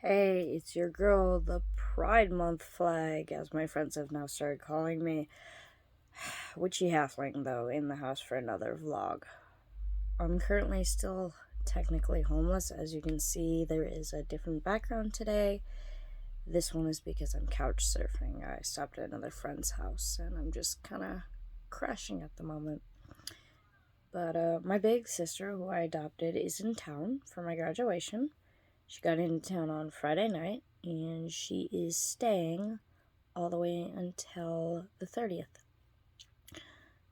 Hey, it's your girl, the Pride Month flag, as my friends have now started calling me. Witchy Halfling, though, in the house for another vlog. I'm currently still technically homeless. As you can see, there is a different background today. This one is because I'm couch surfing. I stopped at another friend's house, and I'm just kind of crashing at the moment. But my big sister, who I adopted, is in town for my graduation. She got into town on Friday night, and she is staying all the way until the 30th,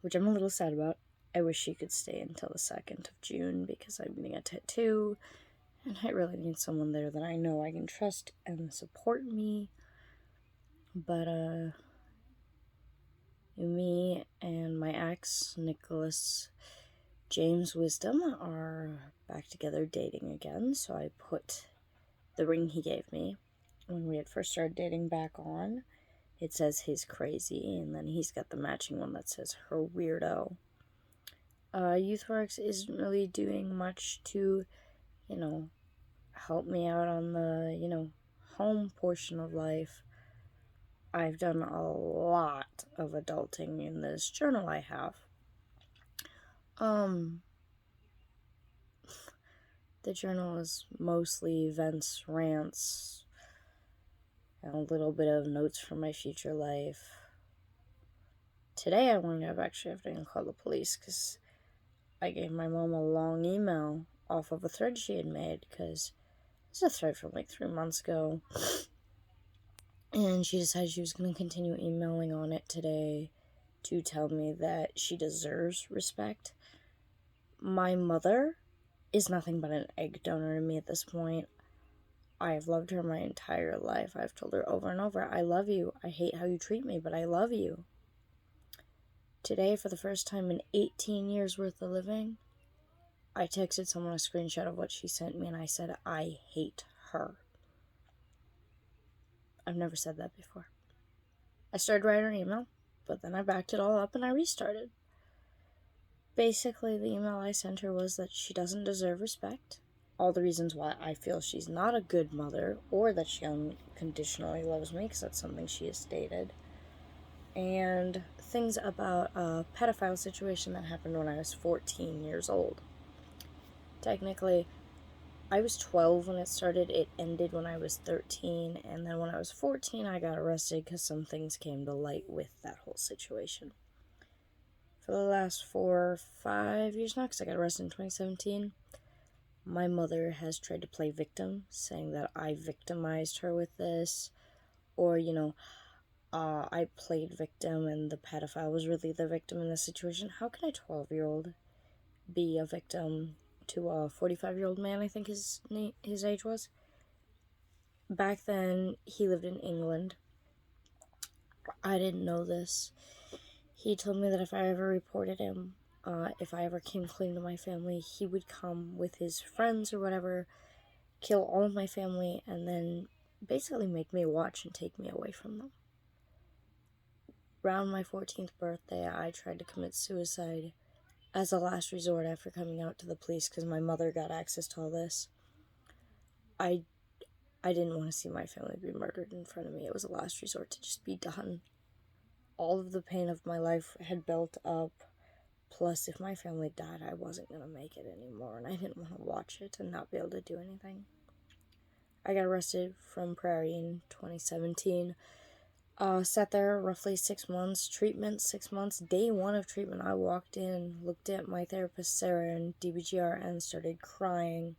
which I'm a little sad about. I wish she could stay until the 2nd of June because I'm getting a tattoo, and I really need someone there that I know I can trust and support me. But me and my ex, Nicholas James Wisdom, are back together dating again, so I put the ring he gave me when we had first started dating back on. It says he's crazy, and then he's got the matching one that says her weirdo. YouthWorks isn't really doing much to, help me out on the, home portion of life. I've done a lot of adulting in this journal I have. The journal is mostly events, rants, and a little bit of notes from my future life. Today I wanted to actually have to call the police because I gave my mom a long email off of a thread she had made, because it's a thread from like 3 months ago, and she decided she was going to continue emailing on it today to tell me that she deserves respect. My mother is nothing but an egg donor to me at this point. I've loved her my entire life. I've told her over and over, I love you. I hate how you treat me, but I love you. Today, for the first time in 18 years worth of living, I texted someone a screenshot of what she sent me, and I said, I hate her. I've never said that before. I started writing an email, but then I backed it all up and I restarted. Basically, the email I sent her was that she doesn't deserve respect, all the reasons why I feel she's not a good mother, or that she unconditionally loves me, because that's something she has stated, and things about a pedophile situation that happened when I was 14 years old. Technically, I was 12 when it started. It ended when I was 13, and then when I was 14, I got arrested because some things came to light with that whole situation. For the last 4 or 5 years now, because I got arrested in 2017, my mother has tried to play victim, saying that I victimized her with this, or, I played victim and the pedophile was really the victim in this situation. How can a 12-year-old be a victim to a 45-year-old man, I think his age was? Back then, he lived in England. I didn't know this. He told me that if I ever reported him, if I ever came clean to my family, he would come with his friends or whatever, kill all of my family, and then basically make me watch and take me away from them. Around my 14th birthday, I tried to commit suicide as a last resort after coming out to the police because my mother got access to all this. I didn't want to see my family be murdered in front of me. It was a last resort to just be done. All of the pain of my life had built up. Plus, if my family died, I wasn't going to make it anymore, and I didn't want to watch it and not be able to do anything. I got arrested from Prairie in 2017. Sat there roughly 6 months. Treatment, 6 months. Day 1 of treatment, I walked in, looked at my therapist, Sarah, and DBGR, and started crying.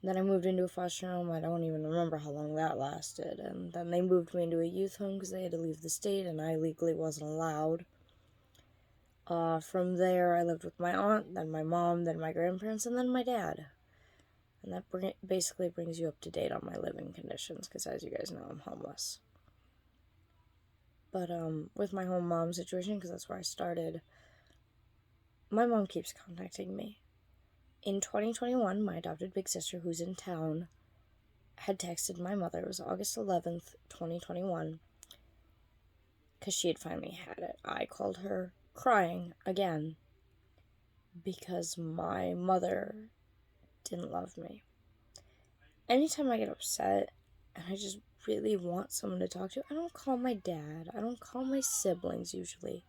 Then I moved into a foster home. I don't even remember how long that lasted. And then they moved me into a youth home because they had to leave the state, and I legally wasn't allowed. From there, I lived with my aunt, then my mom, then my grandparents, and then my dad. And that basically brings you up to date on my living conditions, because as you guys know, I'm homeless. But with my home mom situation, because that's where I started, my mom keeps contacting me. In 2021, my adopted big sister, who's in town, had texted my mother. It was August 11th, 2021, because she had finally had it. I called her crying again because my mother didn't love me. anytime I get upset and I just really want someone to talk to, I don't call my dad. I don't call my siblings usually.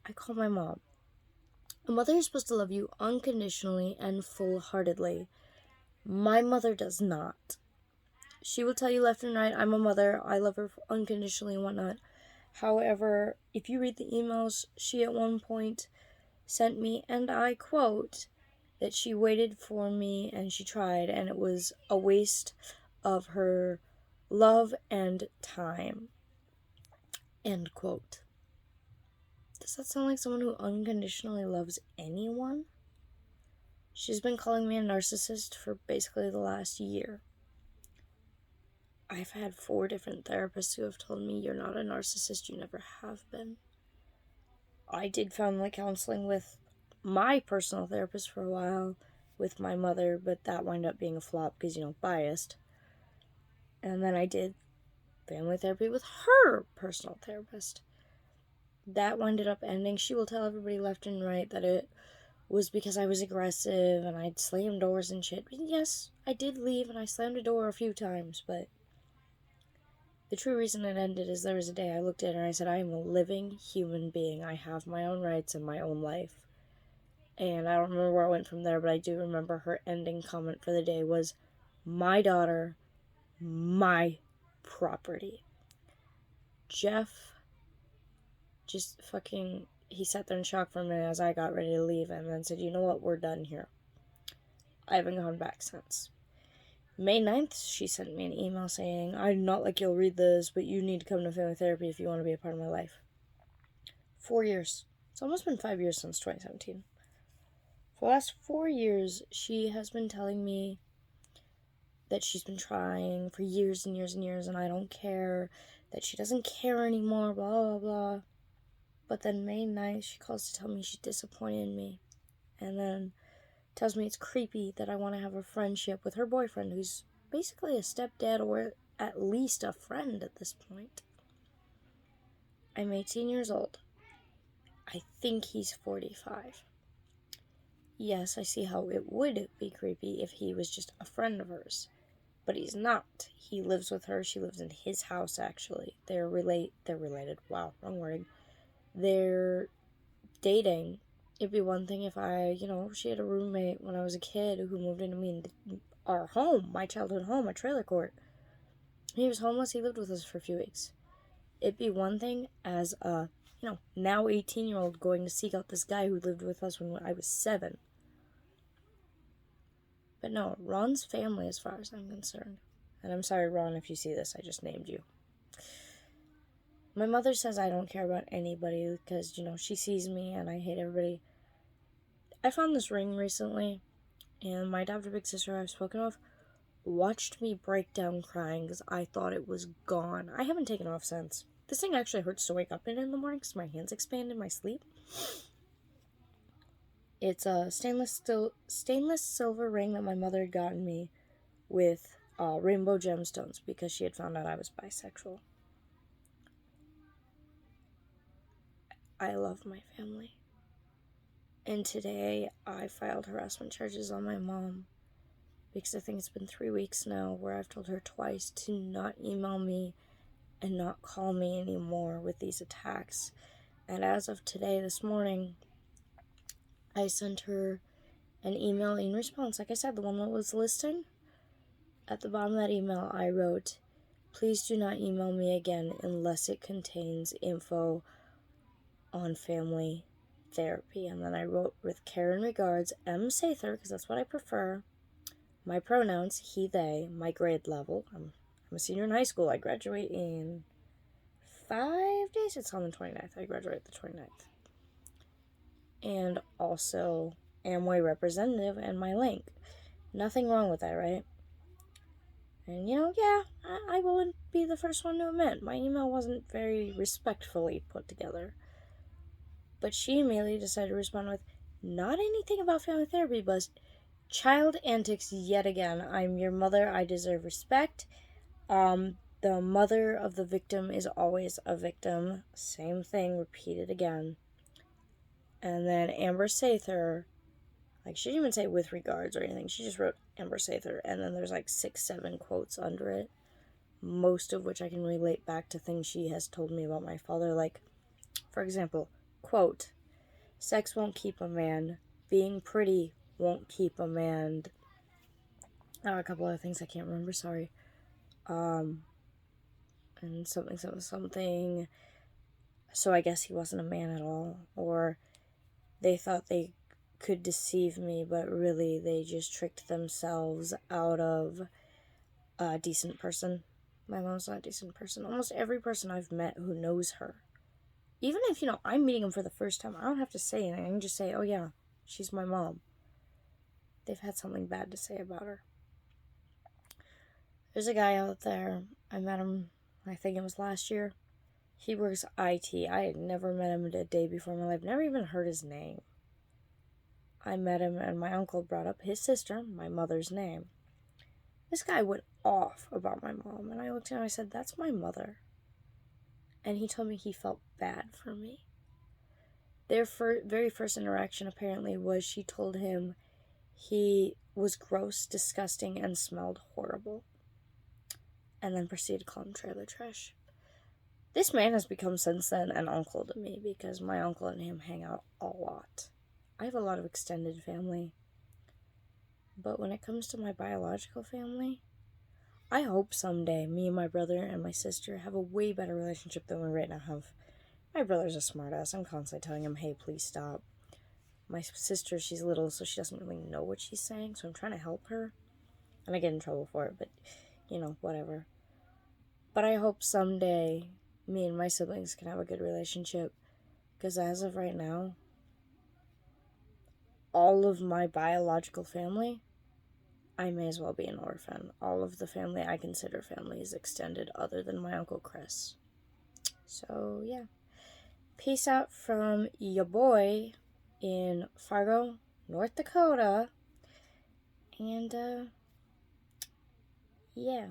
I call my mom. A mother is supposed to love you unconditionally and full-heartedly. My mother does not. She will tell you left and right, I'm a mother, I love her unconditionally and whatnot. However, if you read the emails she at one point sent me, and I quote, that she waited for me and she tried, and it was a waste of her love and time. End quote. Does that sound like someone who unconditionally loves anyone? She's been calling me a narcissist for basically the last year. I've had 4 different therapists who have told me, you're not a narcissist, you never have been. I did family counseling with my personal therapist for a while, with my mother, but that wound up being a flop because, biased. And then I did family therapy with her personal therapist. That winded up ending. She will tell everybody left and right that it was because I was aggressive and I'd slam doors and shit. Yes, I did leave and I slammed a door a few times, but the true reason it ended is there was a day I looked at her and I said, I am a living human being. I have my own rights and my own life. And I don't remember where it went from there, but I do remember her ending comment for the day was, my daughter, my property. Jeff just fucking, he sat there in shock for a minute as I got ready to leave and then said, you know what, we're done here. I haven't gone back since. May 9th, she sent me an email saying, I'm not like you'll read this, but you need to come to family therapy if you want to be a part of my life. 4 years. It's almost been 5 years since 2017. For the last 4 years, she has been telling me that she's been trying for years and years and years, and I don't care, that she doesn't care anymore, blah, blah, blah. But then May 9th, she calls to tell me she's disappointed in me. And then tells me it's creepy that I want to have a friendship with her boyfriend, who's basically a stepdad or at least a friend at this point. I'm 18 years old. I think he's 45. Yes, I see how it would be creepy if he was just a friend of hers. But he's not. He lives with her. She lives in his house, actually. They're related. Wow, wrong wording. They're dating. It'd be one thing if she had a roommate when I was a kid who moved into our home, my childhood home, a trailer court. He was homeless. He lived with us for a few weeks. It'd be one thing as a, now 18-year-old going to seek out this guy who lived with us when I was 7. But no, Ron's family as far as I'm concerned. And I'm sorry, Ron, if you see this, I just named you. My mother says I don't care about anybody because, she sees me and I hate everybody. I found this ring recently, and my adopted big sister I've spoken of watched me break down crying because I thought it was gone. I haven't taken it off since. This thing actually hurts to wake up in the morning because my hands expand in my sleep. It's a stainless silver ring that my mother had gotten me with rainbow gemstones because she had found out I was bisexual. I love my family. And today I filed harassment charges on my mom because I think it's been 3 weeks now where I've told her twice to not email me and not call me anymore with these attacks. And as of today, this morning, I sent her an email in response. Like I said, the one that was listing. At the bottom of that email, I wrote, please do not email me again unless it contains info on family therapy. And then I wrote, with care and regards, M. Sather, because that's what I prefer. My pronouns, he, they, my grade level. I'm a senior in high school. I graduate in 5 days. It's on the 29th. I graduate the 29th. And also Amway representative and my link. Nothing wrong with that, right? And I wouldn't be the first one to admit my email wasn't very respectfully put together. But she immediately decided to respond with, not anything about family therapy, but child antics yet again. I'm your mother. I deserve respect. The mother of the victim is always a victim. Same thing, repeated again. And then Amber Sather, she didn't even say with regards or anything. She just wrote, Amber Sather, and then there's like 6-7 quotes under it, most of which I can relate back to things she has told me about my father. Like, for example, quote, sex won't keep a man, being pretty won't keep a man. Oh, a couple other things I can't remember, sorry. And something, so I guess he wasn't a man at all, or they thought they could deceive me, but really they just tricked themselves out of a decent person. My mom's not a decent person. Almost every person I've met who knows her, even if, I'm meeting them for the first time, I don't have to say anything. I can just say, oh yeah, she's my mom. They've had something bad to say about her. There's a guy out there, I met him, I think it was last year. He works IT. I had never met him a day before in my life, never even heard his name. I met him and my uncle brought up his sister, my mother's name. This guy went off about my mom, and I looked at him and I said, that's my mother. And he told me he felt bad for me. Their very first interaction apparently was she told him he was gross, disgusting, and smelled horrible. And then proceeded to call him trailer trash. This man has become since then an uncle to me because my uncle and him hang out a lot. I have a lot of extended family. But when it comes to my biological family, I hope someday me and my brother and my sister have a way better relationship than we right now have. My brother's a smartass. I'm constantly telling him, hey, please stop. My sister, she's little, so she doesn't really know what she's saying, so I'm trying to help her. And I get in trouble for it, but, whatever. But I hope someday me and my siblings can have a good relationship. Because as of right now, all of my biological family, I may as well be an orphan. All of the family I consider family is extended other than my Uncle Chris. So, yeah. Peace out from ya boy in Fargo, North Dakota. And, yeah.